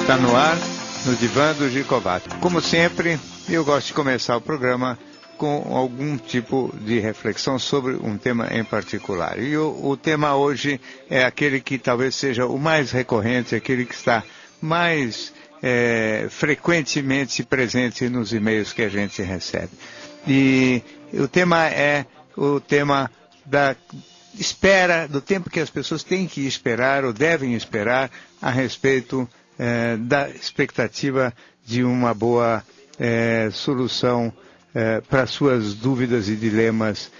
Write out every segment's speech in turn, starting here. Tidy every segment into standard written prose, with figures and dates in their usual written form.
Está no ar, no Divã do Gicovato. Como sempre, eu gosto de começar o programa com algum tipo de reflexão sobre um tema em particular. E o tema hoje é aquele que talvez seja o mais recorrente, aquele que está mais frequentemente presente nos e-mails que a gente recebe. E o tema é o tema da espera, do tempo que as pessoas têm que esperar ou devem esperar a respeito da expectativa de uma boa solução para suas dúvidas e dilemas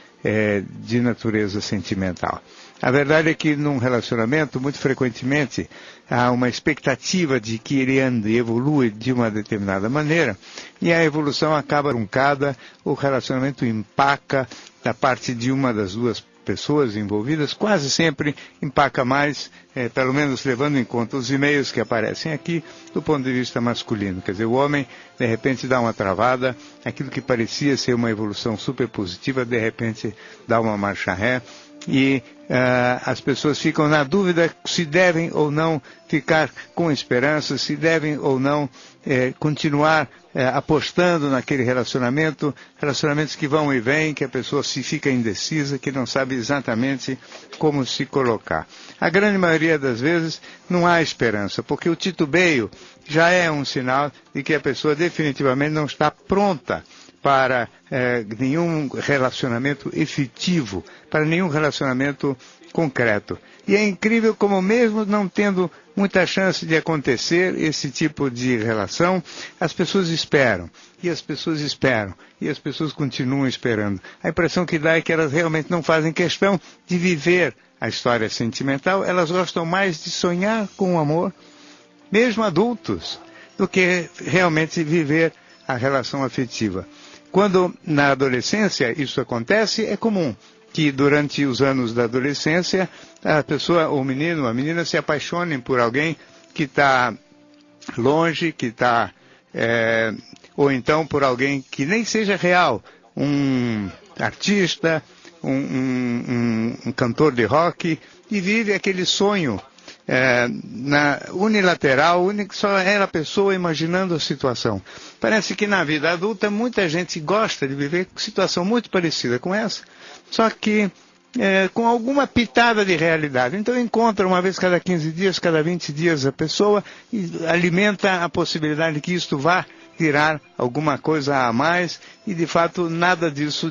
de natureza sentimental. A verdade é que num relacionamento, muito frequentemente, há uma expectativa de que ele ande e evolua de uma determinada maneira, e a evolução acaba truncada, o relacionamento empaca da parte de uma das duas pessoas envolvidas, quase sempre empaca mais, pelo menos levando em conta os e-mails que aparecem aqui, do ponto de vista masculino. Quer dizer, o homem, de repente, dá uma travada, aquilo que parecia ser uma evolução super positiva, de repente, dá uma marcha ré, e as pessoas ficam na dúvida se devem ou não ficar com esperança, se devem ou não continuar apostando naquele relacionamento, relacionamentos que vão e vêm, que a pessoa se fica indecisa, que não sabe exatamente como se colocar. A grande maioria das vezes não há esperança, porque o titubeio já é um sinal de que a pessoa definitivamente não está pronta para nenhum relacionamento efetivo, para nenhum relacionamento concreto. E é incrível como mesmo não tendo muita chance de acontecer esse tipo de relação, as pessoas esperam, e as pessoas esperam, e as pessoas continuam esperando. A impressão que dá é que elas realmente não fazem questão de viver a história sentimental, elas gostam mais de sonhar com o amor, mesmo adultos, do que realmente viver a relação afetiva. Quando na adolescência isso acontece, é comum que durante os anos da adolescência a pessoa, o menino, a menina se apaixonem por alguém que está longe, que está, ou então por alguém que nem seja real, um artista, um cantor de rock, e vive aquele sonho unilateral, só era a pessoa imaginando a situação. Parece que na vida adulta muita gente gosta de viver situação muito parecida com essa, só que com alguma pitada de realidade. Então encontra uma vez cada 15 dias, cada 20 dias a pessoa e alimenta a possibilidade de que isto vá virar alguma coisa a mais e de fato nada disso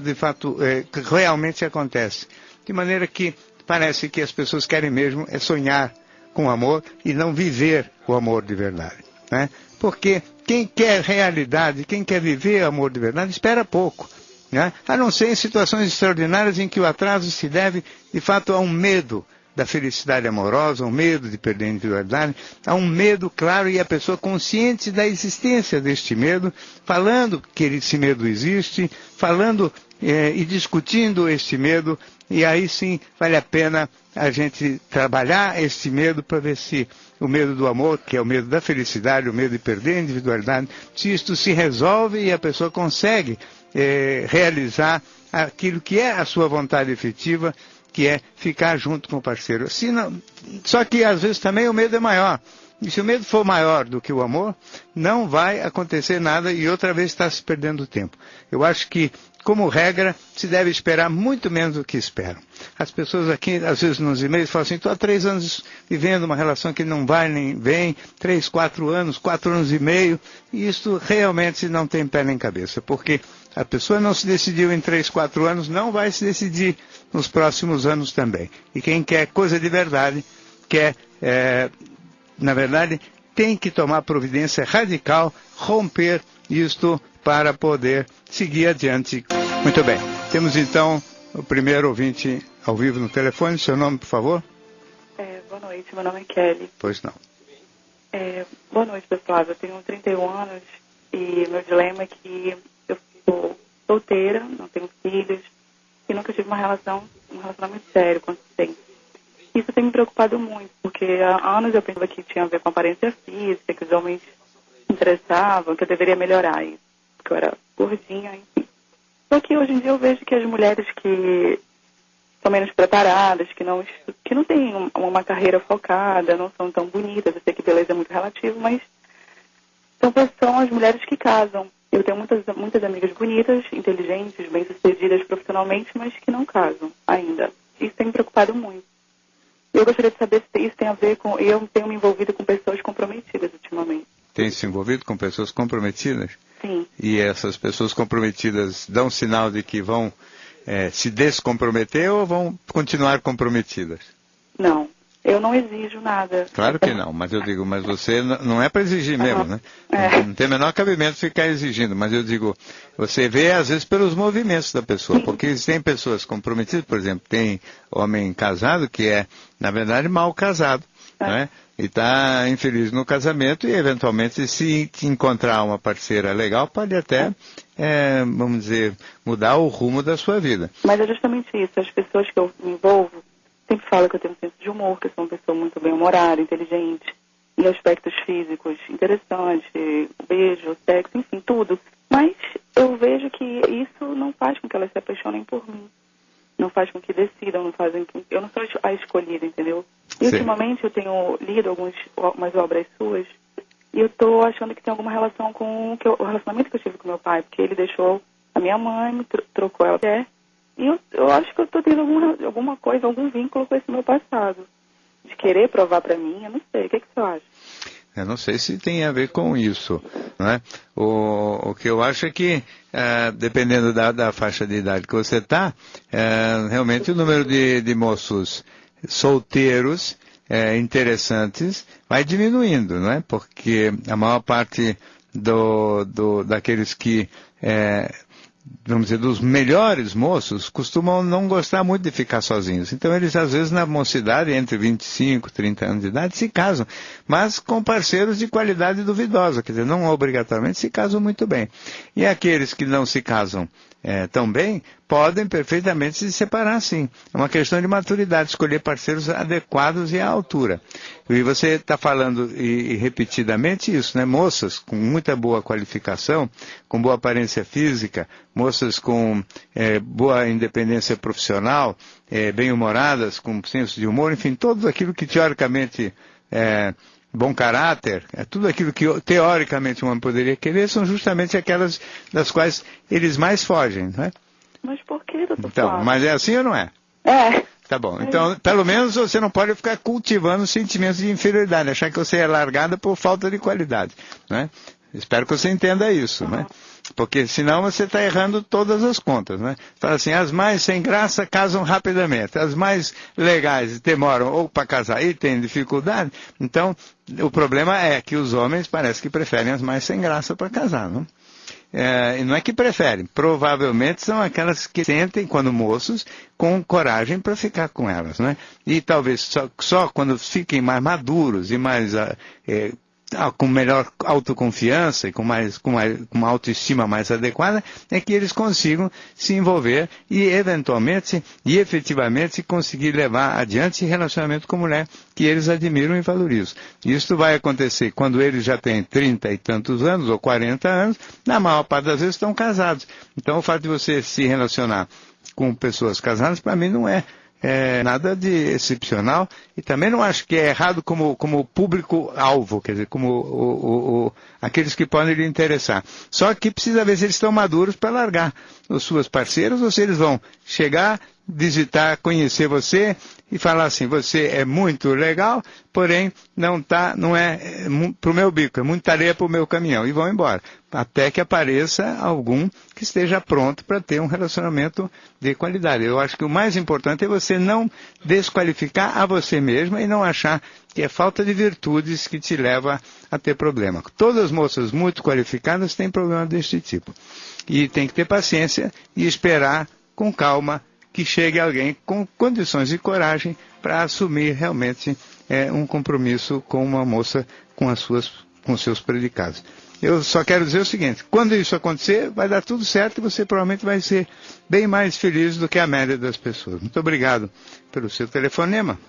realmente acontece. De maneira que parece que as pessoas querem mesmo sonhar com amor e não viver o amor de verdade, né? Porque quem quer realidade, quem quer viver amor de verdade, espera pouco, né? A não ser em situações extraordinárias em que o atraso se deve, de fato, a um medo da felicidade amorosa, a um medo de perder a individualidade, a um medo, claro, e a pessoa consciente da existência deste medo, falando que esse medo existe, falando e discutindo este medo, e aí sim vale a pena a gente trabalhar este medo para ver se o medo do amor, que é o medo da felicidade, o medo de perder a individualidade, se isto se resolve e a pessoa consegue realizar aquilo que é a sua vontade efetiva, que é ficar junto com o parceiro. Só que às vezes também o medo é maior. E se o medo for maior do que o amor, não vai acontecer nada e outra vez está se perdendo tempo. Eu acho que, como regra, se deve esperar muito menos do que esperam. As pessoas aqui, às vezes nos e-mails, falam assim, estou há 3 anos vivendo uma relação que não vai nem vem, 3, 4 anos, 4 anos e meio, e isso realmente não tem pé nem cabeça, porque a pessoa não se decidiu em 3, 4 anos, não vai se decidir nos próximos anos também. E quem quer coisa de verdade, na verdade, tem que tomar providência radical, romper isto para poder seguir adiante. Muito bem, temos então o primeiro ouvinte ao vivo no telefone. Seu nome, por favor? Boa noite, meu nome é Kelly. Pois não. Boa noite, pessoal. Eu tenho 31 anos e meu dilema é que eu sou solteira, não tenho filhos e nunca tive um relacionamento sério, consistente. Isso tem me preocupado muito, porque há anos eu pensava que tinha a ver com aparência física, que os homens se interessavam, que eu deveria melhorar isso, porque eu era gordinha, enfim. Só que hoje em dia eu vejo que as mulheres que são menos preparadas, que não têm uma carreira focada, não são tão bonitas, eu sei que beleza é muito relativo, mas São as mulheres que casam. Eu tenho muitas amigas bonitas, inteligentes, bem-sucedidas profissionalmente, mas que não casam ainda. Isso tem me preocupado muito. Eu gostaria de saber se isso tem a ver com... Eu tenho me envolvido com pessoas comprometidas ultimamente. Tem se envolvido com pessoas comprometidas? Sim. E essas pessoas comprometidas dão sinal de que vão se descomprometer ou vão continuar comprometidas? Não. Eu não exijo nada. Claro que não, mas eu digo, mas você não é para exigir mesmo, né? Não tem o menor cabimento ficar exigindo, mas eu digo, você vê às vezes pelos movimentos da pessoa, porque tem pessoas comprometidas, por exemplo, tem homem casado que é, na verdade, mal casado, né? E está infeliz no casamento e, eventualmente, se encontrar uma parceira legal, pode até, vamos dizer, mudar o rumo da sua vida. Mas é justamente isso, as pessoas que eu me envolvo, sempre falo que eu tenho um senso de humor, que eu sou uma pessoa muito bem-humorada, inteligente, em aspectos físicos interessantes, beijo, sexo, enfim, tudo. Mas eu vejo que isso não faz com que elas se apaixonem por mim. Não faz com que decidam, não fazem com... Eu não sou a escolhida, entendeu? E Sim. ultimamente eu tenho lido algumas obras suas e eu estou achando que tem alguma relação com o relacionamento que eu tive com meu pai, porque ele deixou a minha mãe, me trocou ela até. E eu acho que eu estou tendo alguma coisa, algum vínculo com esse meu passado. De querer provar para mim, eu não sei. O que você acha? Eu não sei se tem a ver com isso, né? O que eu acho é que, dependendo da faixa de idade que você está, realmente o número de moços solteiros interessantes vai diminuindo, não é? Porque a maior parte daqueles que... vamos dizer, dos melhores moços, costumam não gostar muito de ficar sozinhos. Então eles, às vezes, na mocidade, entre 25 e 30 anos de idade, se casam, mas com parceiros de qualidade duvidosa, quer dizer, não obrigatoriamente se casam muito bem. E aqueles que não se casam tão bem, podem perfeitamente se separar, sim. É uma questão de maturidade, escolher parceiros adequados e à altura. E você está falando, e repetidamente isso, né? Moças com muita boa qualificação, com boa aparência física, moças com boa independência profissional, bem-humoradas, com senso de humor, enfim, tudo aquilo que teoricamente bom caráter, tudo aquilo que teoricamente um homem poderia querer, são justamente aquelas das quais eles mais fogem, não é? Mas por que, doutor Então, Flávio? mas é assim ou não é? É. Tá bom. Então, pelo menos você não pode ficar cultivando sentimentos de inferioridade, achar que você é largada por falta de qualidade, né? Espero que você entenda isso, né? Porque senão você está errando todas as contas, né? Fala assim, as mais sem graça casam rapidamente, as mais legais demoram ou para casar e têm dificuldade. Então, o problema é que os homens parece que preferem as mais sem graça para casar, não? E não é que preferem, provavelmente são aquelas que sentem, quando moços, com coragem para ficar com elas, né? E talvez só quando fiquem mais maduros e mais com melhor autoconfiança e com uma autoestima mais adequada, é que eles consigam se envolver e eventualmente e efetivamente conseguir levar adiante relacionamento com mulher que eles admiram e valorizam. Isso vai acontecer quando eles já têm 30 e tantos anos ou 40 anos, na maior parte das vezes estão casados. Então o fato de você se relacionar com pessoas casadas, para mim não é nada de excepcional, e também não acho que é errado como público-alvo, quer dizer, como aqueles que podem lhe interessar. Só que precisa ver se eles estão maduros para largar os seus parceiros, ou se eles vão chegar, visitar, conhecer você e falar assim, você é muito legal, porém não é pro meu bico, é muita areia pro meu caminhão, e vão embora. Até que apareça algum que esteja pronto para ter um relacionamento de qualidade. Eu acho que o mais importante é você não desqualificar a você mesma e não achar que é falta de virtudes que te leva a ter problema. Todas as moças muito qualificadas têm problema deste tipo. E tem que ter paciência e esperar com calma que chegue alguém com condições e coragem para assumir realmente um compromisso com uma moça com seus predicados. Eu só quero dizer o seguinte, quando isso acontecer, vai dar tudo certo e você provavelmente vai ser bem mais feliz do que a média das pessoas. Muito obrigado pelo seu telefonema.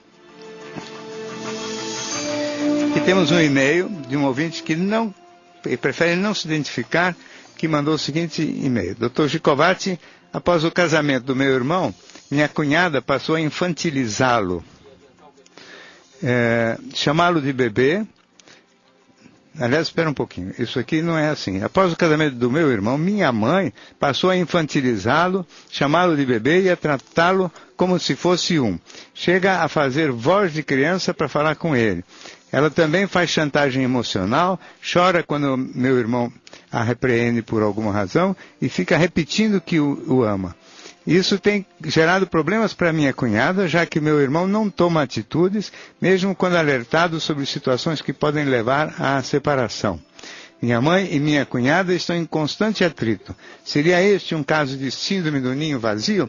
Aqui temos um e-mail de um ouvinte que prefere não se identificar, que mandou o seguinte e-mail. Dr. Gicovati, após o casamento do meu irmão, minha cunhada passou a infantilizá-lo, chamá-lo de bebê, aliás, espera um pouquinho, isso aqui não é assim. Após o casamento do meu irmão, minha mãe passou a infantilizá-lo, chamá-lo de bebê e a tratá-lo como se fosse um. Chega a fazer voz de criança para falar com ele. Ela também faz chantagem emocional, chora quando meu irmão a repreende por alguma razão e fica repetindo que o ama. Isso tem gerado problemas para minha cunhada, já que meu irmão não toma atitudes, mesmo quando alertado sobre situações que podem levar à separação. Minha mãe e minha cunhada estão em constante atrito. Seria este um caso de síndrome do ninho vazio?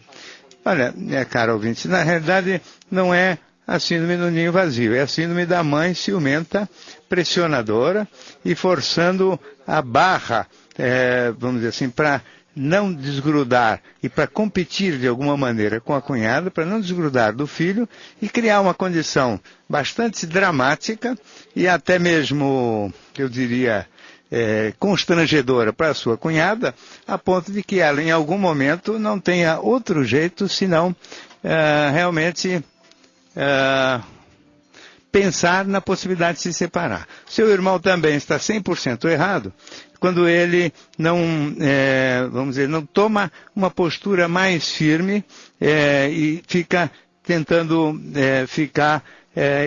Olha, cara ouvinte, na realidade não é a síndrome do ninho vazio, é a síndrome da mãe ciumenta, pressionadora e forçando a barra, vamos dizer assim, para não desgrudar e para competir de alguma maneira com a cunhada, para não desgrudar do filho e criar uma condição bastante dramática e até mesmo, eu diria, constrangedora para a sua cunhada, a ponto de que ela em algum momento não tenha outro jeito senão realmente pensar na possibilidade de se separar. Seu irmão também está 100% errado quando ele não, vamos dizer, não toma uma postura mais firme e fica tentando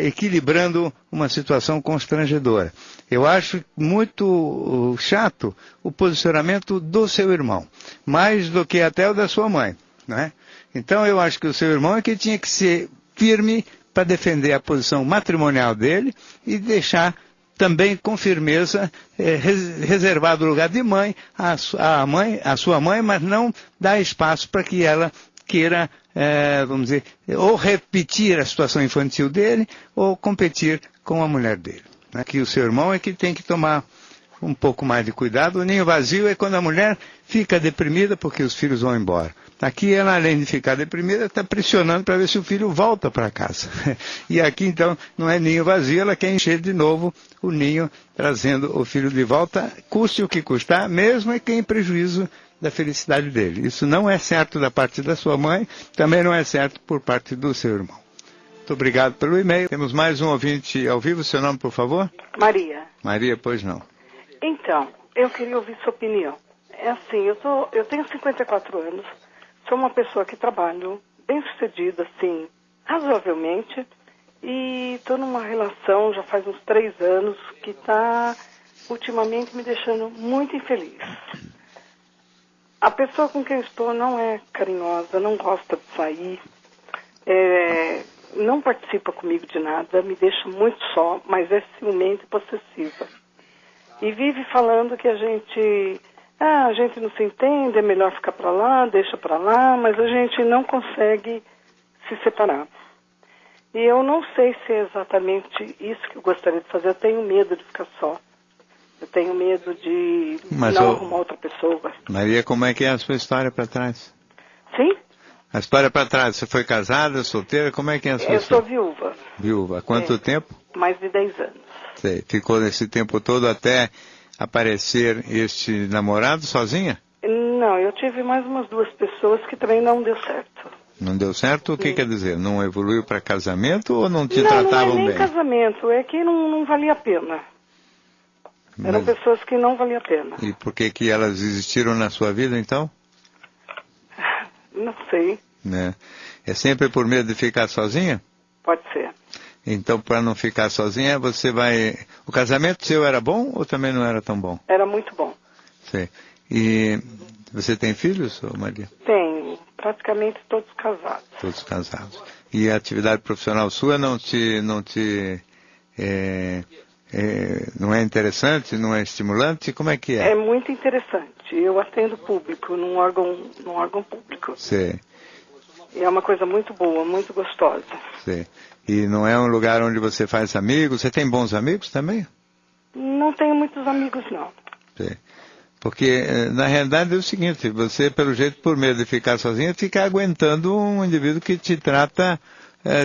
equilibrando uma situação constrangedora. Eu acho muito chato o posicionamento do seu irmão, mais do que até o da sua mãe, não é? Então eu acho que o seu irmão é que tinha que ser firme para defender a posição matrimonial dele e deixar também com firmeza reservado o lugar de mãe à sua mãe, mas não dar espaço para que ela queira, vamos dizer, ou repetir a situação infantil dele ou competir com a mulher dele. Aqui o seu irmão é que tem que tomar um pouco mais de cuidado. O ninho vazio é quando a mulher fica deprimida porque os filhos vão embora. Aqui ela, além de ficar deprimida, está pressionando para ver se o filho volta para casa. E aqui, então, não é ninho vazio, ela quer encher de novo o ninho, trazendo o filho de volta, custe o que custar, mesmo que em prejuízo da felicidade dele. Isso não é certo da parte da sua mãe, também não é certo por parte do seu irmão. Muito obrigado pelo e-mail. Temos mais um ouvinte ao vivo. Seu nome, por favor? Maria. Maria, pois não. Então, eu queria ouvir sua opinião. É assim, eu tenho 54 anos, sou uma pessoa que trabalho bem sucedida, assim, razoavelmente, e estou numa relação já faz uns 3 anos que está ultimamente me deixando muito infeliz. A pessoa com quem eu estou não é carinhosa, não gosta de sair, não participa comigo de nada, me deixa muito só, mas é ciumenta e possessiva. E vive falando que a gente não se entende, é melhor ficar para lá, deixa para lá, mas a gente não consegue se separar. E eu não sei se é exatamente isso que eu gostaria de fazer. Eu tenho medo de ficar só. Eu tenho medo de não arrumar outra pessoa. Maria, como é que é a sua história para trás? Sim? A história para trás, você foi casada, solteira, como é que é a sua história? Eu sou viúva. Viúva. Há quanto tempo? Mais de 10 anos. Sei. Ficou nesse tempo todo até aparecer este namorado sozinha? Não, eu tive mais umas 2 pessoas que também não deu certo. Não deu certo? O que quer dizer? Não evoluiu para casamento ou não te tratavam bem? Não é nem casamento, é que não valia a pena. Eram pessoas que não valia a pena. E por que elas existiram na sua vida, então? Não sei. Né? É sempre por medo de ficar sozinha? Pode ser. Então, para não ficar sozinha, você vai... O casamento seu era bom ou também não era tão bom? Era muito bom. Sei. E você tem filhos, Maria? Tenho. Praticamente todos casados. Todos casados. E a atividade profissional sua não é interessante, não é estimulante? Como é que é? É muito interessante. Eu atendo público, num órgão público. Sei. E é uma coisa muito boa, muito gostosa. Sei. E não é um lugar onde você faz amigos? Você tem bons amigos também? Não tenho muitos amigos, não. Sei. Porque, na realidade, é o seguinte, você, pelo jeito, por medo de ficar sozinha, fica aguentando um indivíduo que te trata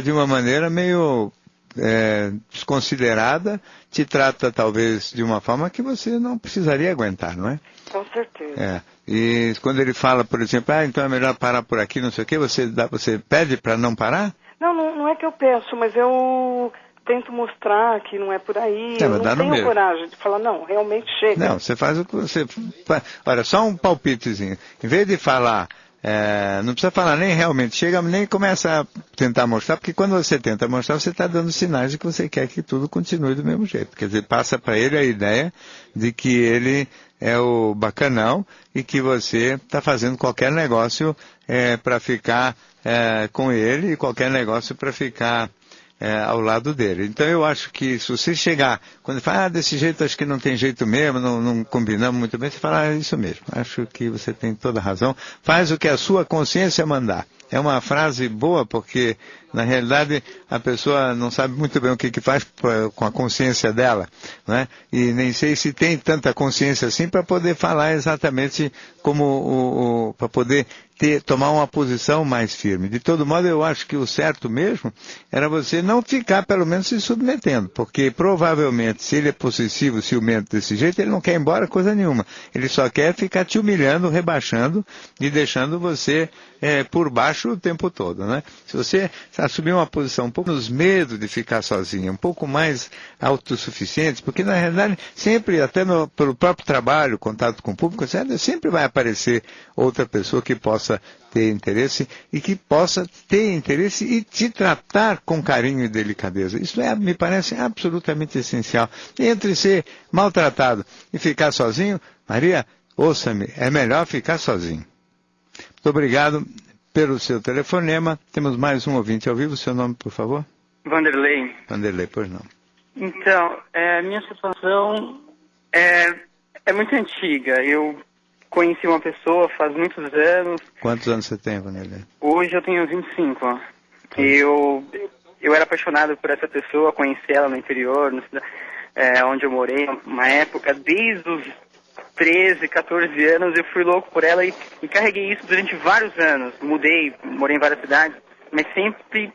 de uma maneira meio desconsiderada, te trata, talvez, de uma forma que você não precisaria aguentar, não é? Com certeza. E quando ele fala, por exemplo, então é melhor parar por aqui, não sei o quê, você pede para não parar? Não é que eu peço, mas eu tento mostrar que não é por aí, eu mas dá não no tenho mesmo. coragem de falar, não, realmente chega. Não, você faz o que você... Olha, só um palpitezinho. Em vez de falar, não precisa falar nem realmente chega, nem começa a tentar mostrar, porque quando você tenta mostrar, você está dando sinais de que você quer que tudo continue do mesmo jeito. Quer dizer, passa para ele a ideia de que ele é o bacanão e que você está fazendo qualquer negócio para ficar com ele e qualquer negócio para ficar ao lado dele. Então eu acho que se você chegar, quando fala, desse jeito acho que não tem jeito mesmo, não combinamos muito bem, você fala, isso mesmo, acho que você tem toda a razão, faz o que a sua consciência mandar. É uma frase boa porque, na realidade, a pessoa não sabe muito bem o que faz com a consciência dela, né? E nem sei se tem tanta consciência assim para poder falar exatamente como para poder tomar uma posição mais firme. De todo modo, eu acho que o certo mesmo era você não ficar, pelo menos, se submetendo, porque provavelmente, se ele é possessivo, ciumento desse jeito, ele não quer ir embora coisa nenhuma. Ele só quer ficar te humilhando, rebaixando e deixando você por baixo o tempo todo, né? Se você assumir uma posição um pouco nos medos de ficar sozinho, um pouco mais autossuficiente, porque na realidade sempre, até pelo próprio trabalho, contato com o público, sempre vai aparecer outra pessoa que possa ter interesse e que possa ter interesse e te tratar com carinho e delicadeza. Isso me parece absolutamente essencial. Entre ser maltratado e ficar sozinho, Maria, ouça-me, é melhor ficar sozinho. Muito obrigado pelo seu telefonema. Temos mais um ouvinte ao vivo. Seu nome, por favor? Vanderlei. Vanderlei, pois não. Então, minha situação é muito antiga. Eu conheci uma pessoa faz muitos anos. Quantos anos você tem, Vanderlei? Hoje eu tenho 25. Eu era apaixonado por essa pessoa, conheci ela no interior, onde eu morei, uma época, desde os 13, 14 anos, eu fui louco por ela e carreguei isso durante vários anos. Morei em várias cidades, mas sempre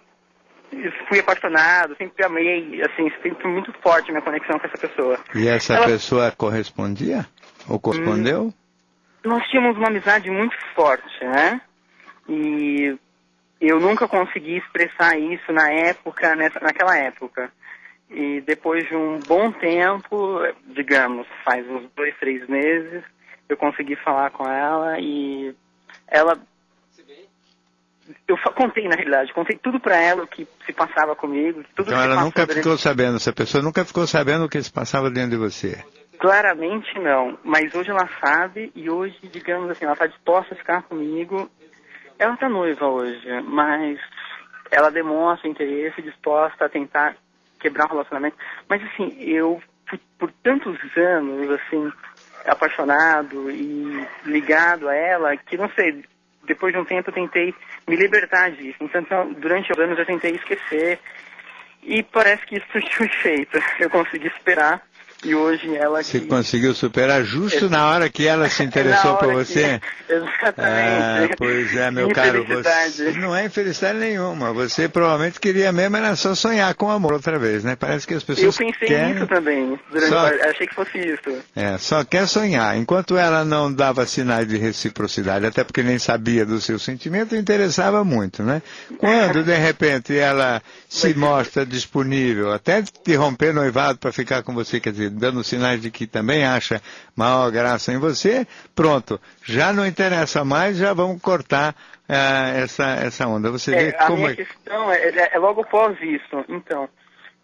fui apaixonado, sempre amei, assim, sempre muito forte a minha conexão com essa pessoa. E essa pessoa correspondia? Ou correspondeu? Nós tínhamos uma amizade muito forte, né? E eu nunca consegui expressar isso naquela época. E depois de um bom tempo, digamos, faz uns 2, 3 meses, eu consegui falar com ela e ela... Eu contei, na realidade, contei tudo pra ela o que se passava comigo. Tudo Então que ela nunca durante... ficou sabendo, essa pessoa nunca ficou sabendo o que se passava dentro de você? Claramente não, mas hoje ela sabe e hoje, digamos assim, ela está disposta a ficar comigo. Ela está noiva hoje, mas ela demonstra interesse, disposta a tentar quebrar o relacionamento. Mas assim, eu fui por tantos anos, assim, apaixonado e ligado a ela, que não sei, depois de um tempo eu tentei me libertar disso. Então, durante os anos eu tentei esquecer e parece que isso surtiu efeito. Eu consegui superar. E hoje ela Você conseguiu superar justo na hora que ela se interessou por você? Exatamente. Pois é, meu caro. Você não é infelicidade nenhuma. Você provavelmente queria mesmo era só sonhar com amor outra vez, né? Parece que as pessoas Eu pensei querem... nisso também. Achei que fosse isso. Só quer sonhar. Enquanto ela não dava sinais de reciprocidade, até porque nem sabia do seu sentimento, interessava muito, né? Quando, de repente, ela se mostra disponível, até de romper noivado para ficar com você, quer dizer, dando sinais de que também acha maior graça em você, pronto, já não interessa mais, já vamos cortar essa onda. Você vê como minha questão é logo após isso. Então,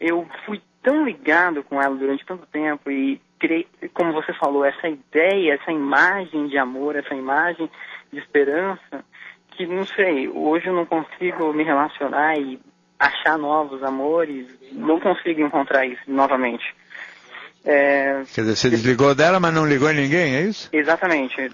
eu fui tão ligado com ela durante tanto tempo e criei, como você falou, essa ideia, essa imagem de amor, essa imagem de esperança, que não sei, hoje eu não consigo me relacionar e achar novos amores, não consigo encontrar isso novamente. Quer dizer, você desligou dela, mas não ligou em ninguém, é isso? Exatamente.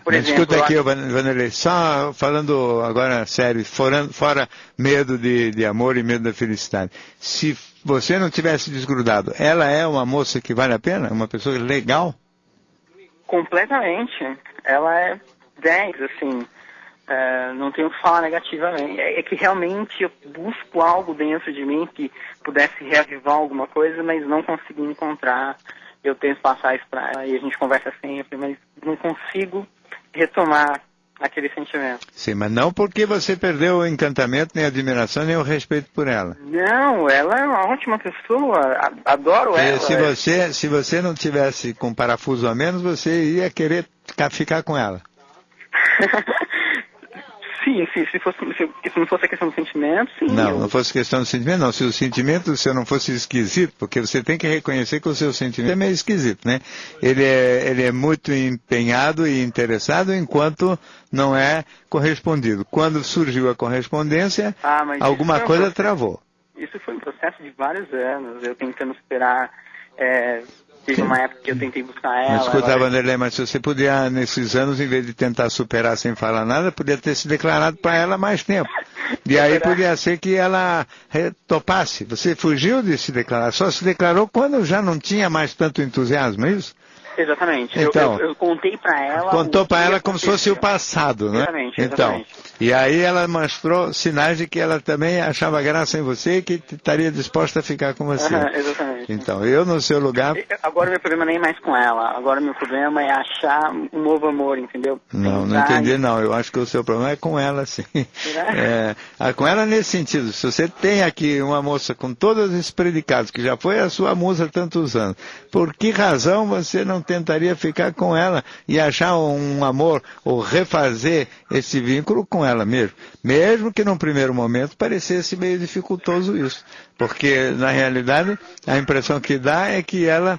Por exemplo, escuta aqui, Vanderlei, só falando agora sério, fora medo de amor e medo da felicidade. Se você não tivesse desgrudado, ela é uma moça que vale a pena? Uma pessoa legal? Completamente. Ela é 10, assim. Não tenho o que falar negativamente. É que realmente eu busco algo dentro de mim que pudesse reavivar alguma coisa, mas não consegui encontrar. Eu tento passar isso para ela e a gente conversa sempre, mas não consigo retomar aquele sentimento. Sim, mas não porque você perdeu o encantamento, nem a admiração, nem o respeito por ela. Não, ela é uma ótima pessoa, adoro ela. Se você não tivesse com parafuso a menos, você ia querer ficar com ela. Sim, se não fosse a questão do sentimento, sim. Não fosse questão do sentimento, não. Se o sentimento, se eu não fosse esquisito, porque você tem que reconhecer que o seu sentimento é meio esquisito, né? Ele é muito empenhado e interessado enquanto não é correspondido. Quando surgiu a correspondência, alguma coisa travou. Isso foi um processo de vários anos, eu tentando superar. Teve uma época que eu tentei buscar ela. Mas escuta, Vanderlei, mas se você podia, nesses anos, em vez de tentar superar sem falar nada, podia ter se declarado para ela mais tempo. E aí podia ser que ela topasse. Você fugiu de se declarar, só se declarou quando já não tinha mais tanto entusiasmo, é isso? Exatamente. Então, eu contei para ela. Contou para ela como se fosse o passado, né? Exatamente. Então, e aí ela mostrou sinais de que ela também achava graça em você e que estaria disposta a ficar com você. Exatamente. Então, eu no seu lugar... Agora meu problema nem é mais com ela. Agora meu problema é achar um novo amor, entendeu? Não entendi não. Eu acho que o seu problema é com ela, sim. Com ela nesse sentido. Se você tem aqui uma moça com todos esses predicados, que já foi a sua musa há tantos anos, por que razão você não tentaria ficar com ela e achar um amor ou refazer esse vínculo com ela mesmo? Mesmo que num primeiro momento parecesse meio dificultoso isso. Porque, na realidade, a impressão que dá é que ela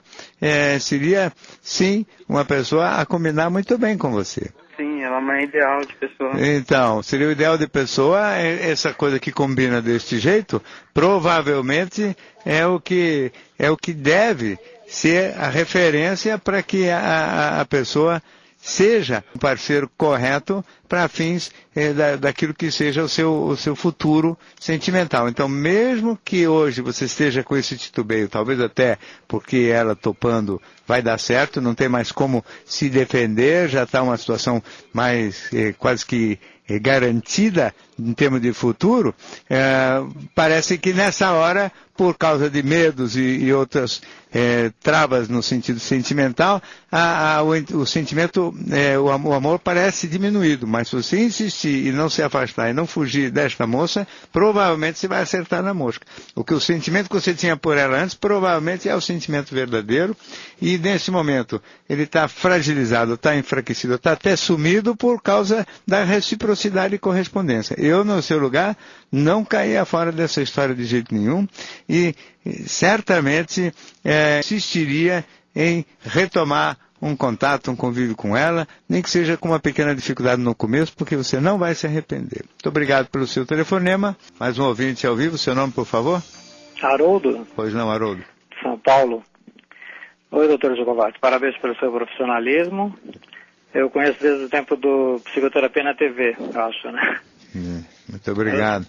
seria, sim, uma pessoa a combinar muito bem com você. Sim, ela é uma ideal de pessoa. Então, seria o ideal de pessoa, essa coisa que combina deste jeito, provavelmente é o que deve ser a referência para que a pessoa seja um parceiro correto para fins daquilo que seja o seu futuro sentimental. Então, mesmo que hoje você esteja com esse titubeio, talvez até porque ela topando vai dar certo, não tem mais como se defender, já está uma situação mais quase que garantida em termos de futuro, parece que nessa hora, por causa de medos e outras travas no sentido sentimental, o sentimento, o amor parece diminuído, mas se você insistir e não se afastar e não fugir desta moça, provavelmente você vai acertar na mosca. O sentimento que você tinha por ela antes, provavelmente é o sentimento verdadeiro, e nesse momento ele está fragilizado, está enfraquecido, está até sumido por causa da reciprocidade e correspondência. Eu, no seu lugar, não caía fora dessa história de jeito nenhum e certamente insistiria em retomar um contato, um convívio com ela, nem que seja com uma pequena dificuldade no começo, porque você não vai se arrepender. Muito obrigado pelo seu telefonema. Mais um ouvinte ao vivo, seu nome, por favor? Haroldo. Pois não, Haroldo. São Paulo. Oi, doutor Giovati. Parabéns pelo seu profissionalismo. Eu conheço desde o tempo do Psicoterapia na TV, acho, né? Muito obrigado.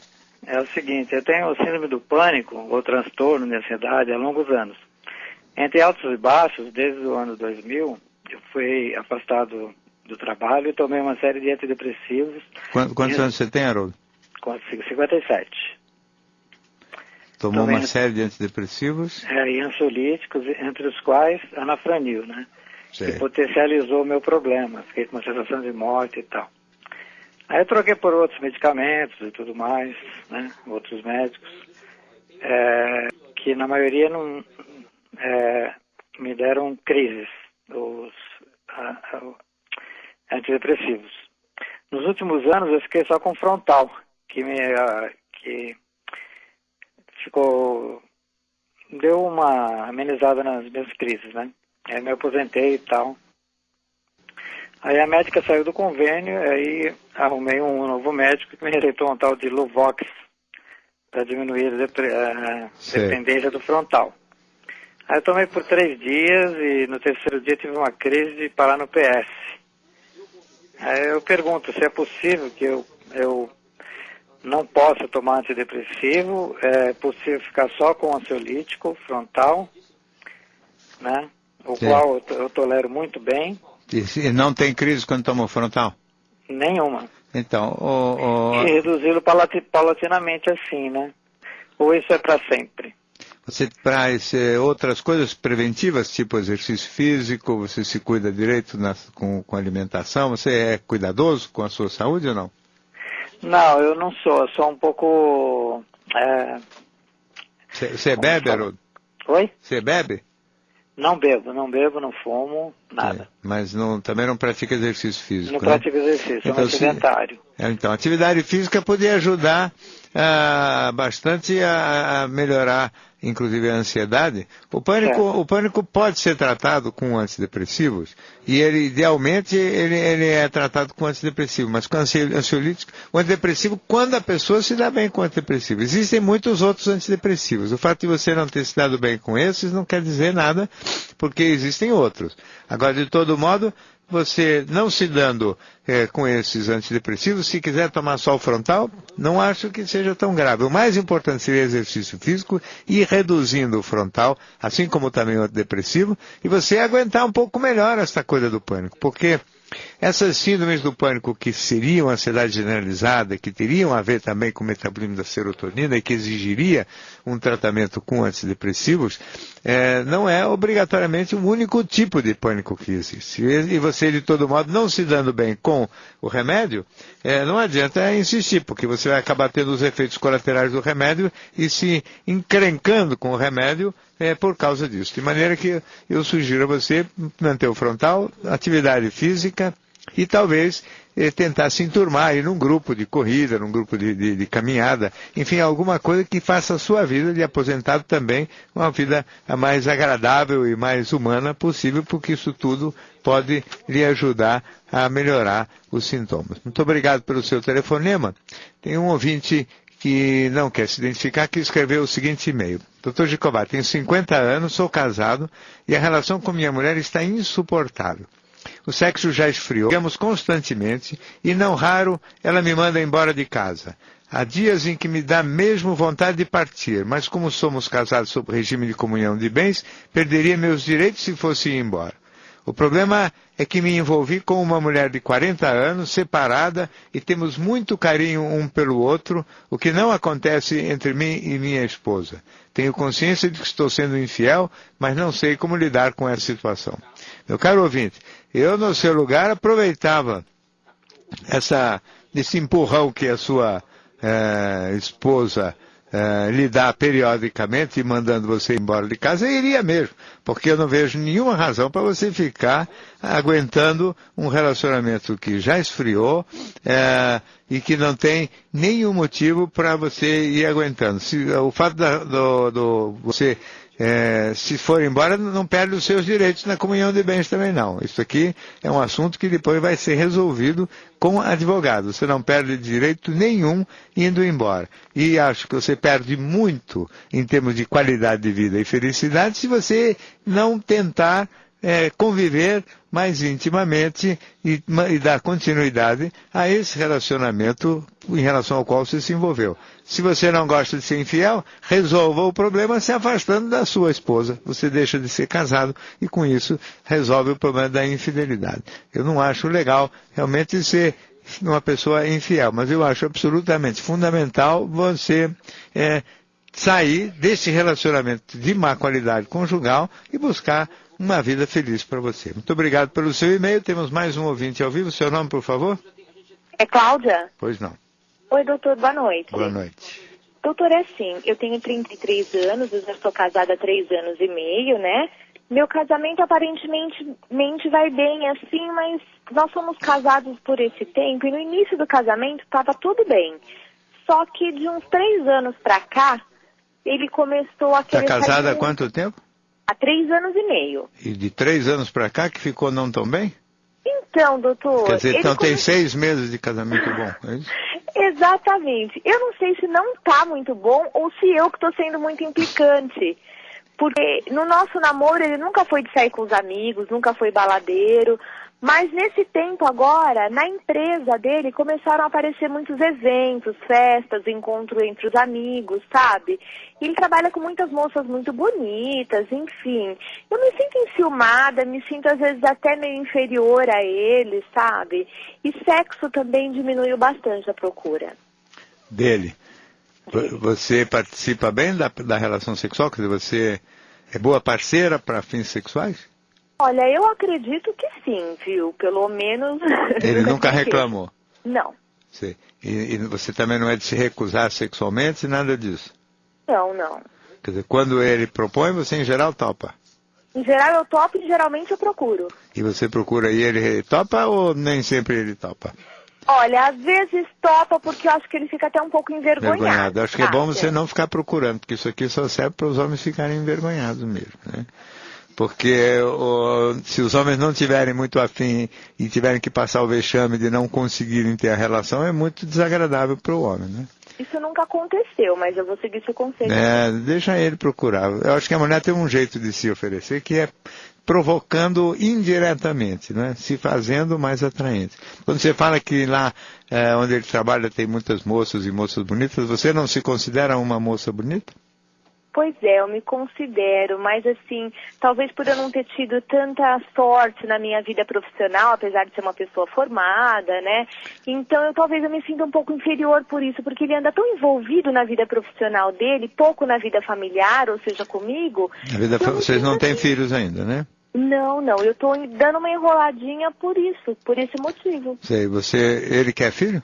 É o seguinte, eu tenho o síndrome do pânico, ou transtorno de ansiedade, há longos anos. Entre altos e baixos, desde o ano 2000, eu fui afastado do trabalho e tomei uma série de antidepressivos. Quantos anos você tem, Haroldo? 57. Tomou uma série de antidepressivos? E ansiolíticos, entre os quais anafranil, né? Sei. Que potencializou o meu problema. Fiquei com uma sensação de morte e tal. Aí eu troquei por outros medicamentos e tudo mais, né? Outros médicos, que na maioria não me deram crises, os antidepressivos. Nos últimos anos eu fiquei só com frontal, que deu uma amenizada nas minhas crises, né? Aí me aposentei e tal. Aí a médica saiu do convênio, aí arrumei um novo médico que me receitou um tal de Luvox para diminuir a dependência do frontal. Aí eu tomei por 3 dias e no terceiro dia tive uma crise de parar no PS. Aí eu pergunto se é possível que eu não possa tomar antidepressivo, é possível ficar só com ansiolítico frontal, né? O qual eu tolero muito bem. E não tem crise quando toma o frontal? Nenhuma. Então, E reduzi-lo paulatinamente assim, né? Ou isso é para sempre? Você traz outras coisas preventivas, tipo exercício físico, você se cuida direito com alimentação, você é cuidadoso com a sua saúde ou não? Não, eu não sou, eu sou um pouco... Você bebe, Haroldo? Oi? Você bebe? Não bebo, não fumo, nada. Mas também não pratica exercício físico, Não pratico exercício, então, sou sedentário. Então, a atividade física poderia ajudar bastante a melhorar, inclusive, a ansiedade. O pânico pode ser tratado com antidepressivos e idealmente, ele é tratado com antidepressivo, mas com ansiolítico, o antidepressivo, quando a pessoa se dá bem com o antidepressivo. Existem muitos outros antidepressivos. O fato de você não ter se dado bem com esses não quer dizer nada, porque existem outros. Agora, de todo modo, você não se dando com esses antidepressivos, se quiser tomar só o frontal, não acho que seja tão grave. O mais importante seria exercício físico e ir reduzindo o frontal, assim como também o antidepressivo, e você aguentar um pouco melhor essa coisa do pânico, porque essas síndromes do pânico que seriam ansiedade generalizada, que teriam a ver também com o metabolismo da serotonina e que exigiria um tratamento com antidepressivos, não é obrigatoriamente um único tipo de pânico que existe. E você, de todo modo, não se dando bem com o remédio, não adianta insistir, porque você vai acabar tendo os efeitos colaterais do remédio e se encrencando com o remédio por causa disso. De maneira que eu sugiro a você manter o frontal, atividade física e talvez tentar se enturmar aí num grupo de corrida, num grupo de caminhada, enfim, alguma coisa que faça a sua vida de aposentado também uma vida a mais agradável e mais humana possível, porque isso tudo pode lhe ajudar a melhorar os sintomas. Muito obrigado pelo seu telefonema. Tem um ouvinte que não quer se identificar, que escreveu o seguinte e-mail. Dr. Jacobá, tenho 50 anos, sou casado e a relação com minha mulher está insuportável. O sexo já esfriou, brigamos constantemente e não raro ela me manda embora de casa. Há dias em que me dá mesmo vontade de partir, mas como somos casados sob regime de comunhão de bens, perderia meus direitos se fosse ir embora. O problema é que me envolvi com uma mulher de 40 anos, separada, e temos muito carinho um pelo outro, o que não acontece entre mim e minha esposa. Tenho consciência de que estou sendo infiel, mas não sei como lidar com essa situação. Meu caro ouvinte, eu no seu lugar aproveitava esse empurrão que a sua esposa lhe dá periodicamente, mandando você embora de casa, eu iria mesmo, porque eu não vejo nenhuma razão para você ficar aguentando um relacionamento que já esfriou e que não tem nenhum motivo para você ir aguentando. O fato você se for embora, não perde os seus direitos na comunhão de bens também não. Isso aqui é um assunto que depois vai ser resolvido com advogado. Você não perde direito nenhum indo embora. E acho que você perde muito em termos de qualidade de vida e felicidade se você não tentar conviver mais intimamente e dar continuidade a esse relacionamento em relação ao qual você se envolveu. Se você não gosta de ser infiel, resolva o problema se afastando da sua esposa. Você deixa de ser casado e com isso resolve o problema da infidelidade. Eu não acho legal realmente ser uma pessoa infiel, mas eu acho absolutamente fundamental você sair desse relacionamento de má qualidade conjugal e buscar uma vida feliz para você. Muito obrigado pelo seu e-mail. Temos mais um ouvinte ao vivo. Seu nome, por favor? É Cláudia? Pois não. Oi, doutor. Boa noite. Boa noite. Doutor, é assim, eu tenho 33 anos, eu já sou casada há 3 anos e meio, né? Meu casamento aparentemente vai bem assim, mas nós somos casados por esse tempo e no início do casamento estava tudo bem. Só que de uns 3 anos pra cá, ele começou a querer... Está casada há quanto tempo? Há 3 anos e meio. E de 3 anos para cá que ficou não tão bem? Então, doutor... Quer dizer, então tem 6 meses de casamento bom, é isso? Exatamente. Eu não sei se não está muito bom ou se eu que estou sendo muito implicante. Porque no nosso namoro ele nunca foi de sair com os amigos, nunca foi baladeiro. Mas nesse tempo agora, na empresa dele, começaram a aparecer muitos eventos, festas, encontro entre os amigos, sabe? E ele trabalha com muitas moças muito bonitas, enfim. Eu me sinto enciumada, me sinto às vezes até meio inferior a ele, sabe? E sexo também diminuiu bastante a procura. Dele. Você participa bem da relação sexual? Quer dizer, você é boa parceira para fins sexuais? Olha, eu acredito que sim, viu? Pelo menos... Ele nunca reclamou? Não. Sim. E você também não é de se recusar sexualmente, nada disso? Não, não. Quer dizer, quando ele propõe, você em geral topa? Em geral eu topo e geralmente eu procuro. E você procura e ele topa ou nem sempre ele topa? Olha, às vezes topa porque eu acho que ele fica até um pouco envergonhado. Acho que é bom você não ficar procurando, porque isso aqui só serve para os homens ficarem envergonhados mesmo, né? Porque se os homens não tiverem muito afim e tiverem que passar o vexame de não conseguirem ter a relação, é muito desagradável para o homem, né? Isso nunca aconteceu, mas eu vou seguir seu conselho. Deixa ele procurar. Eu acho que a mulher tem um jeito de se oferecer que é provocando indiretamente, né? Se fazendo mais atraente. Quando você fala que lá onde ele trabalha tem muitas moças e moças bonitas, você não se considera uma moça bonita? Pois é, eu me considero, mas assim, talvez por eu não ter tido tanta sorte na minha vida profissional, apesar de ser uma pessoa formada, né? Então talvez eu me sinta um pouco inferior por isso, porque ele anda tão envolvido na vida profissional dele, pouco na vida familiar, ou seja, comigo. Vocês não têm filhos ainda, né? Não, eu tô dando uma enroladinha por esse motivo. Sei, ele quer filho?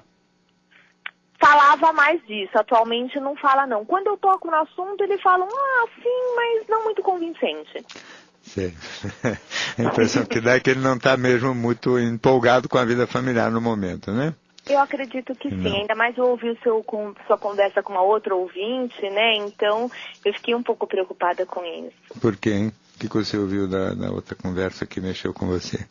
Falava mais disso, atualmente não fala não. Quando eu toco no assunto, ele fala, sim, mas não muito convincente. Sei. A impressão que dá é que ele não está mesmo muito empolgado com a vida familiar no momento, né? Eu acredito que sim, ainda mais eu ouvi sua conversa com uma outra ouvinte, né? Então eu fiquei um pouco preocupada com isso. Por quê, hein? O que você ouviu da outra conversa que mexeu com você?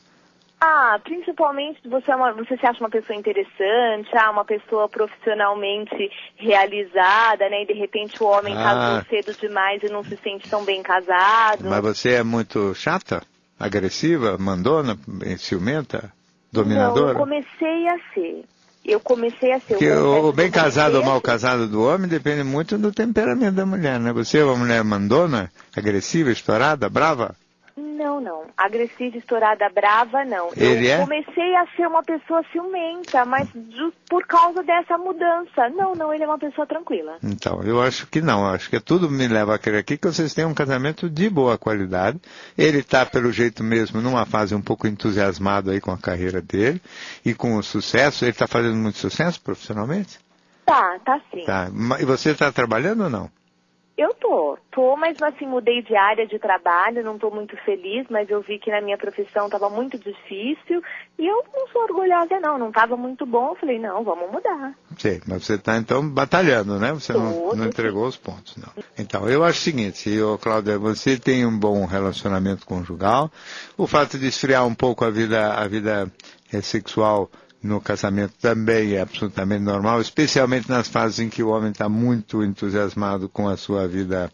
Principalmente você se acha uma pessoa interessante, uma pessoa profissionalmente realizada, né? E de repente o homem casou cedo demais e não se sente tão bem casado. Mas você é muito chata, agressiva, mandona, ciumenta, dominadora? Não, eu comecei a ser. Porque o bem casado ou mal casado do homem depende muito do temperamento da mulher, né? Você é uma mulher mandona, agressiva, estourada, brava? Não. Agressiva, estourada, brava, não. Eu comecei a ser uma pessoa ciumenta, mas por causa dessa mudança. Não, ele é uma pessoa tranquila. Então, eu acho que não. Eu acho que tudo me leva a crer aqui que vocês têm um casamento de boa qualidade. Ele está, pelo jeito mesmo, numa fase um pouco entusiasmado aí com a carreira dele e com o sucesso. Ele está fazendo muito sucesso profissionalmente? Tá sim. Tá. E você está trabalhando ou não? Eu tô, mas assim, mudei de área de trabalho, não tô muito feliz, mas eu vi que na minha profissão estava muito difícil e eu não sou orgulhosa não estava muito bom, eu falei, não, vamos mudar. Sim, mas você está então batalhando, né? Você não entregou os pontos, não. Então, eu acho o seguinte, Cláudia, você tem um bom relacionamento conjugal, o fato de esfriar um pouco a vida sexual no casamento também é absolutamente normal, especialmente nas fases em que o homem está muito entusiasmado com a sua vida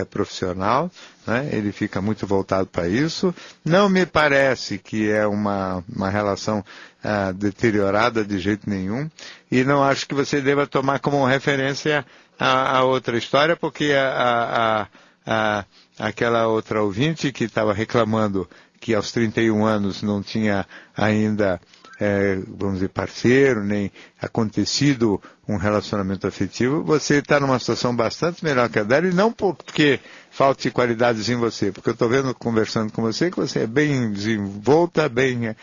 profissional, né? Ele fica muito voltado para isso. Não me parece que é uma relação deteriorada de jeito nenhum, e não acho que você deva tomar como referência a outra história, porque aquela outra ouvinte que estava reclamando que aos 31 anos não tinha ainda vamos dizer, parceiro, nem acontecido um relacionamento afetivo, você está numa situação bastante melhor que a dela, e não porque falte qualidades em você, porque eu estou vendo, conversando com você, que você é bem desenvolta, bem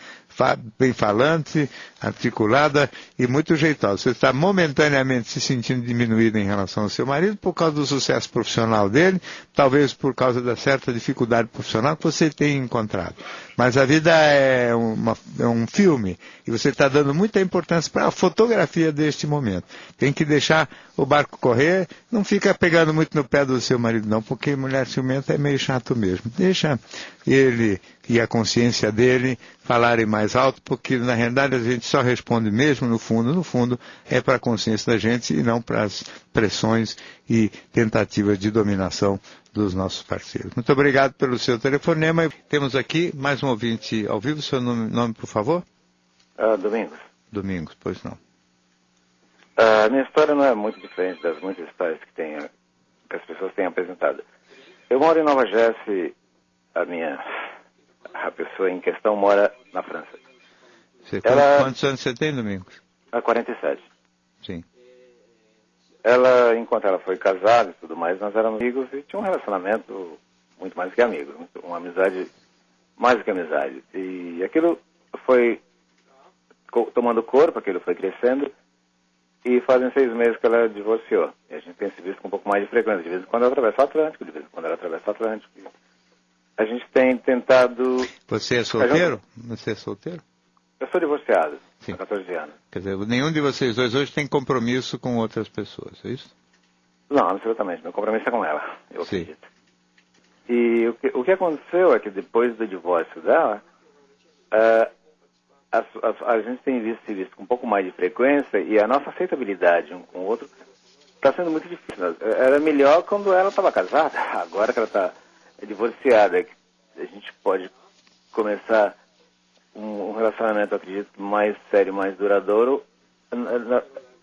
falante, articulada e muito jeitosa. Você está momentaneamente se sentindo diminuída em relação ao seu marido por causa do sucesso profissional dele, talvez por causa da certa dificuldade profissional que você tem encontrado. Mas a vida é um filme, e você está dando muita importância para a fotografia deste momento. Tem que deixar o barco correr, não fica pegando muito no pé do seu marido não, porque mulher ciumenta é meio chato mesmo. Deixa ele e a consciência dele falarem mais alto, porque na realidade a gente só responde mesmo, no fundo, é para a consciência da gente e não para as pressões e tentativas de dominação dos nossos parceiros. Muito obrigado pelo seu telefonema. Temos aqui mais um ouvinte ao vivo. Seu nome, por favor? Domingos. Domingos, pois não. A minha história não é muito diferente das muitas histórias que as pessoas têm apresentado. Eu moro em Nova Jersey, a pessoa em questão mora na França. Quantos anos você tem, Domingos? 47. Sim. ela, enquanto ela foi casada e tudo mais, nós éramos amigos e tinha um relacionamento muito mais que amigos, uma amizade mais do que amizade. E aquilo foi tomando corpo, aquilo foi crescendo, e fazem 6 meses que ela divorciou. E a gente tem se visto com um pouco mais de frequência. De vez em quando ela atravessa o Atlântico, de vez em quando ela atravessa o Atlântico. A gente tem tentado... Você é solteiro? Você é solteiro? Eu sou divorciado, Sim. há 14 anos. Quer dizer, nenhum de vocês dois hoje tem compromisso com outras pessoas, é isso? Não, absolutamente. Meu compromisso é com ela, eu Sim. acredito. E o que aconteceu é que depois do divórcio dela, a gente tem se visto com um pouco mais de frequência e a nossa aceitabilidade um com o outro está sendo muito difícil. Era melhor quando ela estava casada. Agora que ela está divorciada, a gente pode começar um relacionamento, acredito, mais sério, mais duradouro.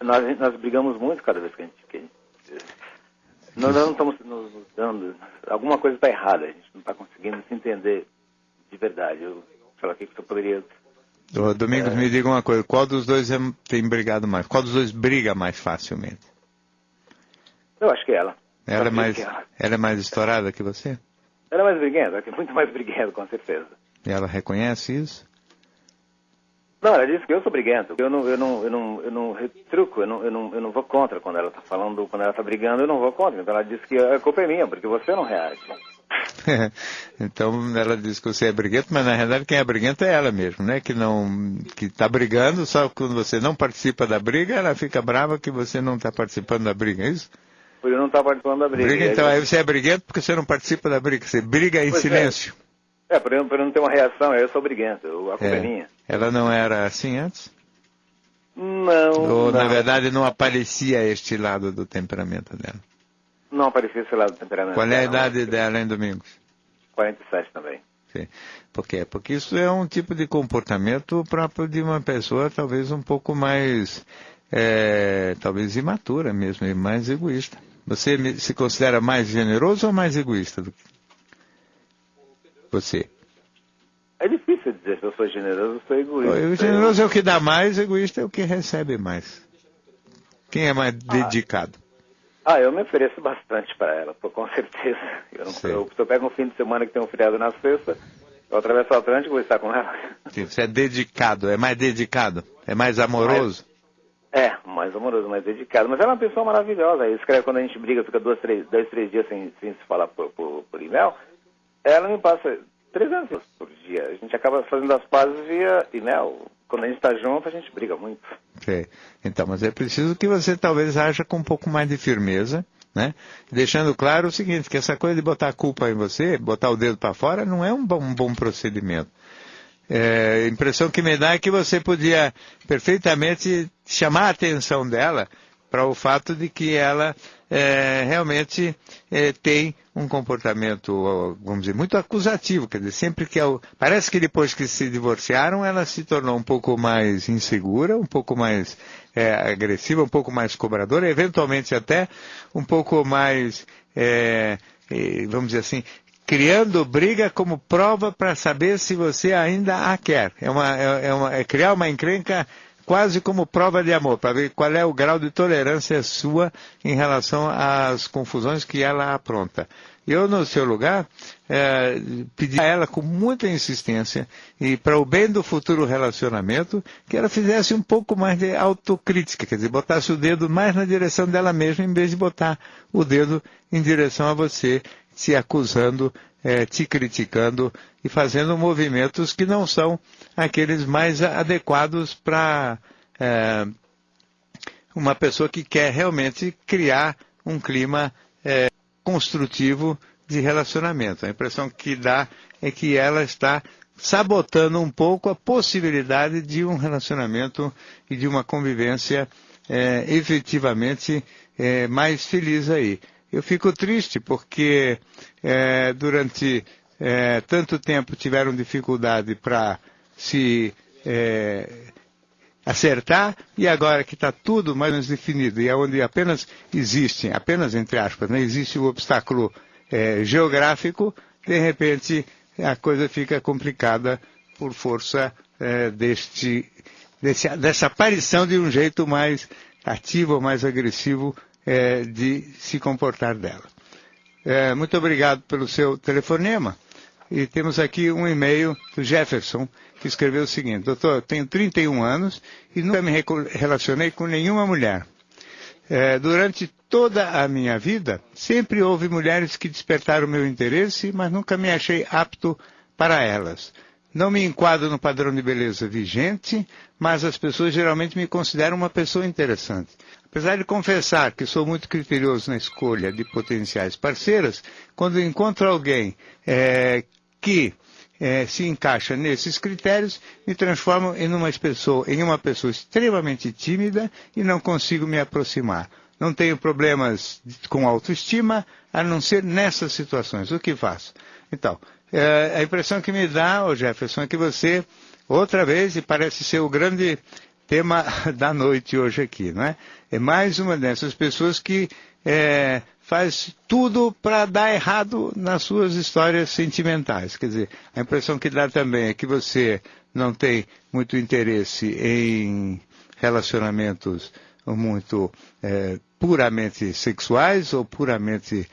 Nós brigamos muito cada vez que a gente nós não estamos nos dando... Alguma coisa está errada, a gente não está conseguindo se entender de verdade. Sei lá, o que você poderia... Ô, Domingos, me diga uma coisa, qual dos dois tem brigado mais? Qual dos dois briga mais facilmente? Eu acho que ela. Ela é mais estourada que você? Ela é mais briguenta, muito mais briguenta, com certeza. E ela reconhece isso? Não, ela disse que eu sou briguento. Eu não retruco, eu não vou contra quando ela está falando, quando ela está brigando, eu não vou contra. Então ela disse que a culpa é minha, porque você não reage. Então ela diz que você é briguento, mas na realidade quem é briguento é ela mesmo, né? Que está brigando, só que quando você não participa da briga, ela fica brava que você não está participando da briga, é isso? Por eu não estar participando da briga. Então aí você é briguento porque você não participa da briga, você briga em silêncio. Por eu não ter uma reação, eu sou briguento, a culpa é minha. Ela não era assim antes? Não. Ou na verdade não aparecia este lado do temperamento dela? Não aparecia esse lado do temperamento. Qual é a idade dela, hein, Domingos? 47 também. Sim. Por quê? Porque isso é um tipo de comportamento próprio de uma pessoa talvez um pouco mais, talvez imatura mesmo, e mais egoísta. Você se considera mais generoso ou mais egoísta do que você? É difícil dizer se eu sou generoso ou sou egoísta. O generoso é o que dá mais, egoísta é o que recebe mais. Quem é mais dedicado? Eu me ofereço bastante para ela, com certeza. Se eu pego um fim de semana que tem um feriado na sexta, eu atravesso o Atlântico e vou estar com ela. Sim, você é dedicado, é mais dedicado, é mais amoroso? Mais amoroso, mais dedicado. Mas ela é uma pessoa maravilhosa. Escreve quando a gente briga, fica 2, 3 dias sem se falar por e-mail. Ela me passa 300 por dia. A gente acaba fazendo as pazes via e-mail. Quando a gente está junto, a gente briga muito. Okay. Então, mas é preciso que você talvez haja com um pouco mais de firmeza, né? Deixando claro o seguinte, que essa coisa de botar a culpa em você, botar o dedo para fora, não é um bom procedimento. A impressão que me dá é que você podia perfeitamente chamar a atenção dela para o fato de que ela realmente tem um comportamento, vamos dizer, muito acusativo. Quer dizer, sempre que parece que depois que se divorciaram, ela se tornou um pouco mais insegura, um pouco mais agressiva, um pouco mais cobradora, eventualmente até um pouco mais, vamos dizer assim, criando briga como prova para saber se você ainda a quer. É criar uma encrenca quase como prova de amor, para ver qual é o grau de tolerância sua em relação às confusões que ela apronta. Eu, no seu lugar, pedi a ela com muita insistência, e para o bem do futuro relacionamento, que ela fizesse um pouco mais de autocrítica, quer dizer, botasse o dedo mais na direção dela mesma, em vez de botar o dedo em direção a você, se acusando, te criticando e fazendo movimentos que não são aqueles mais adequados para uma pessoa que quer realmente criar um clima construtivo de relacionamento. A impressão que dá é que ela está sabotando um pouco a possibilidade de um relacionamento e de uma convivência efetivamente mais feliz aí. Eu fico triste porque durante tanto tempo tiveram dificuldade para se acertar, e agora que está tudo mais ou menos definido, e é onde apenas entre aspas, né, existe o obstáculo geográfico, de repente a coisa fica complicada por força dessa aparição de um jeito mais ativo, mais agressivo de se comportar dela. Muito obrigado pelo seu telefonema. E temos aqui um e-mail do Jefferson, que escreveu o seguinte: doutor, tenho 31 anos e nunca me relacionei com nenhuma mulher. Durante toda a minha vida, sempre houve mulheres que despertaram meu interesse, mas nunca me achei apto para elas. Não me enquadro no padrão de beleza vigente, mas as pessoas geralmente me consideram uma pessoa interessante. Apesar de confessar que sou muito criterioso na escolha de potenciais parceiras, quando encontro alguém que se encaixa nesses critérios, me transformo em uma pessoa extremamente tímida e não consigo me aproximar. Não tenho problemas com autoestima, a não ser nessas situações. O que faço? Então, a impressão que me dá, Jefferson, é que você, outra vez, e parece ser o grande tema da noite hoje aqui, não é? É mais uma dessas pessoas que faz tudo para dar errado nas suas histórias sentimentais. Quer dizer, a impressão que dá também é que você não tem muito interesse em relacionamentos muito puramente sexuais ou puramente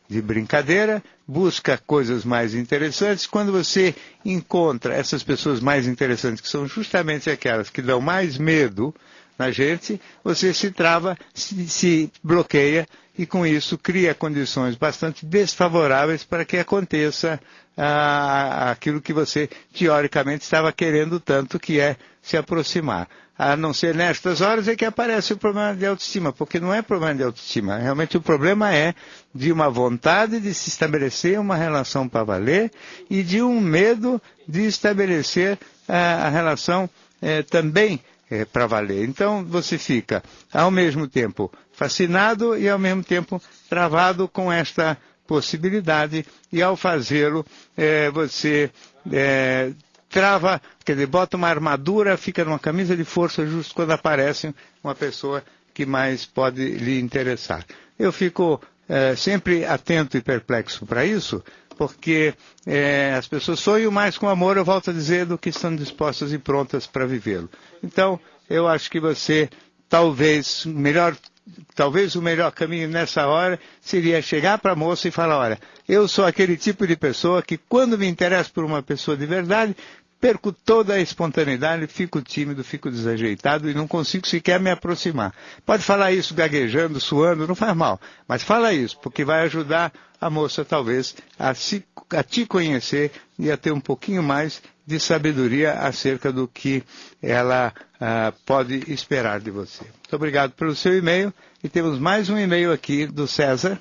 de brincadeira, busca coisas mais interessantes. Quando você encontra essas pessoas mais interessantes, que são justamente aquelas que dão mais medo na gente, você se trava, se bloqueia e com isso cria condições bastante desfavoráveis para que aconteça aquilo que você teoricamente estava querendo tanto, que é se aproximar. A não ser nestas horas é que aparece o problema de autoestima, porque não é problema de autoestima. Realmente o problema é de uma vontade de se estabelecer uma relação para valer e de um medo de estabelecer a relação também para valer. Então você fica ao mesmo tempo fascinado e ao mesmo tempo travado com esta possibilidade, e ao fazê-lo você trava, quer dizer, bota uma armadura, fica numa camisa de força justo quando aparece uma pessoa que mais pode lhe interessar. Eu fico sempre atento e perplexo para isso, porque as pessoas sonham mais com amor, eu volto a dizer, do que estão dispostas e prontas para vivê-lo. Então, eu acho que você, talvez o melhor caminho nessa hora seria chegar para a moça e falar: olha, eu sou aquele tipo de pessoa que, quando me interesso por uma pessoa de verdade, perco toda a espontaneidade, fico tímido, fico desajeitado e não consigo sequer me aproximar. Pode falar isso gaguejando, suando, não faz mal, mas fala isso, porque vai ajudar a moça talvez a te conhecer e a ter um pouquinho mais de sabedoria acerca do que ela pode esperar de você. Muito obrigado pelo seu e-mail, e temos mais um e-mail aqui do César,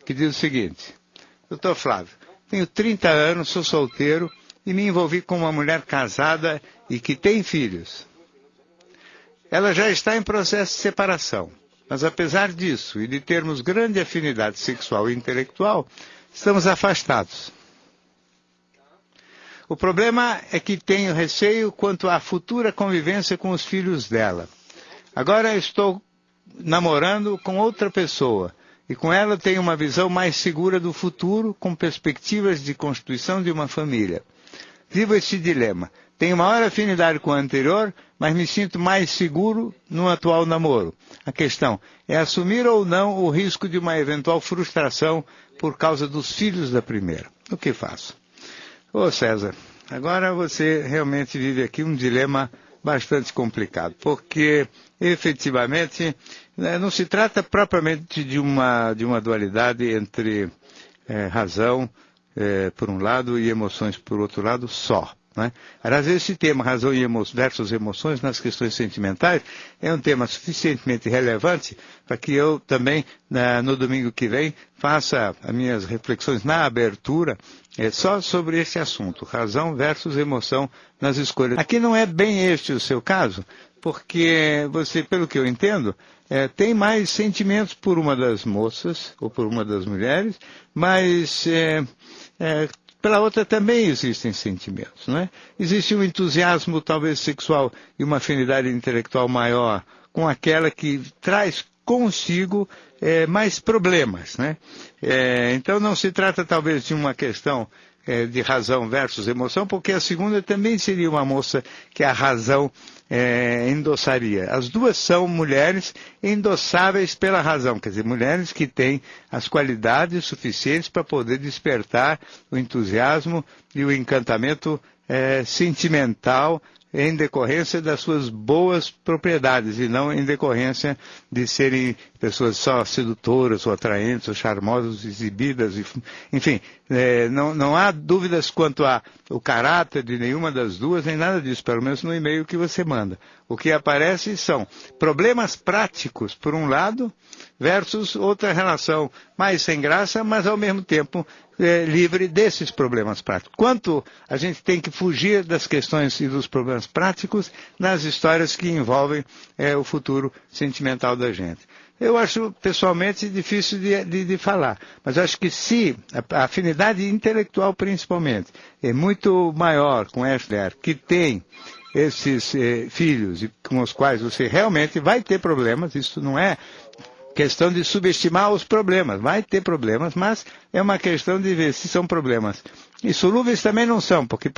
que diz o seguinte: doutor Flávio, tenho 30 anos, sou solteiro e me envolvi com uma mulher casada e que tem filhos. Ela já está em processo de separação, mas apesar disso e de termos grande afinidade sexual e intelectual, estamos afastados. O problema é que tenho receio quanto à futura convivência com os filhos dela. Agora estou namorando com outra pessoa e com ela tenho uma visão mais segura do futuro, com perspectivas de constituição de uma família. Vivo este dilema. Tenho maior afinidade com o anterior, mas me sinto mais seguro no atual namoro. A questão é assumir ou não o risco de uma eventual frustração por causa dos filhos da primeira. O que faço? Ô César, agora você realmente vive aqui um dilema bastante complicado, porque efetivamente não se trata propriamente de uma dualidade entre razão por um lado e emoções por outro lado só. Né? Aliás, esse tema, razão versus emoções nas questões sentimentais, é um tema suficientemente relevante para que eu também, no domingo que vem, faça as minhas reflexões na abertura só sobre esse assunto, razão versus emoção nas escolhas. Aqui não é bem este o seu caso, porque você, pelo que eu entendo, tem mais sentimentos por uma das moças ou por uma das mulheres, mas pela outra também existem sentimentos, né? Existe um entusiasmo talvez sexual e uma afinidade intelectual maior com aquela que traz consigo mais problemas, né? Então não se trata talvez de uma questão de razão versus emoção, porque a segunda também seria uma moça que a razão endossaria. As duas são mulheres endossáveis pela razão, quer dizer, mulheres que têm as qualidades suficientes para poder despertar o entusiasmo e o encantamento sentimental em decorrência das suas boas propriedades e não em decorrência de serem pessoas só sedutoras ou atraentes ou charmosas, exibidas, enfim, não há dúvidas quanto ao caráter de nenhuma das duas, nem nada disso, pelo menos no e-mail que você manda. O que aparece são problemas práticos, por um lado, versus outra relação mais sem graça, mas ao mesmo tempo livre desses problemas práticos. Quanto a gente tem que fugir das questões e dos problemas práticos nas histórias que envolvem o futuro sentimental da gente. Eu acho, pessoalmente, difícil de falar, mas acho que se a afinidade intelectual, principalmente, é muito maior com essa mulher que tem esses filhos e com os quais você realmente vai ter problemas, isso não é questão de subestimar os problemas, vai ter problemas, mas é uma questão de ver se são problemas insolúveis também não são, porque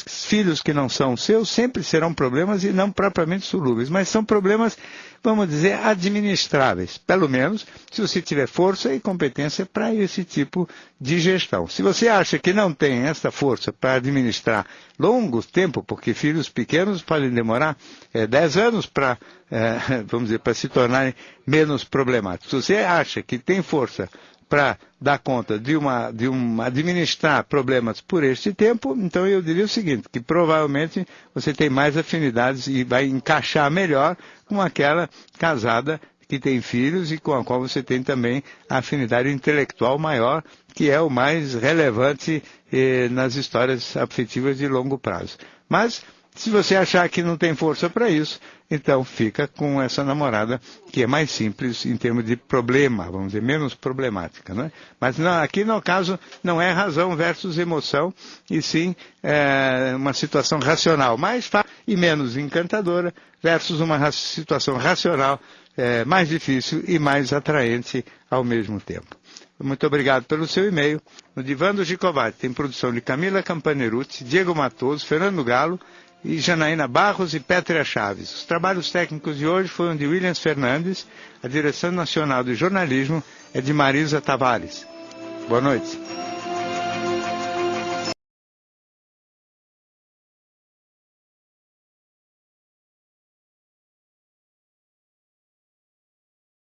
filhos que não são seus sempre serão problemas e não propriamente solúveis, mas são problemas, vamos dizer, administráveis, pelo menos se você tiver força e competência para esse tipo de gestão. Se você acha que não tem essa força para administrar longo tempo, porque filhos pequenos podem demorar 10 anos para, vamos dizer, para se tornarem menos problemáticos. Se você acha que tem força para dar conta de administrar problemas por este tempo, então eu diria o seguinte, que provavelmente você tem mais afinidades e vai encaixar melhor com aquela casada que tem filhos e com a qual você tem também a afinidade intelectual maior, que é o mais relevante nas histórias afetivas de longo prazo. Mas, se você achar que não tem força para isso, então fica com essa namorada que é mais simples em termos de problema, vamos dizer, menos problemática, né? Mas não, aqui no caso não é razão versus emoção, e sim uma situação racional mais fácil e menos encantadora versus uma situação racional mais difícil e mais atraente ao mesmo tempo. Muito obrigado pelo seu e-mail. No Divã do Gicovati tem produção de Camila Campanerucci, Diego Matoso, Fernando Galo, e Janaína Barros e Pétria Chaves. Os trabalhos técnicos de hoje foram de Williams Fernandes, a direção nacional de jornalismo é de Marisa Tavares. Boa noite.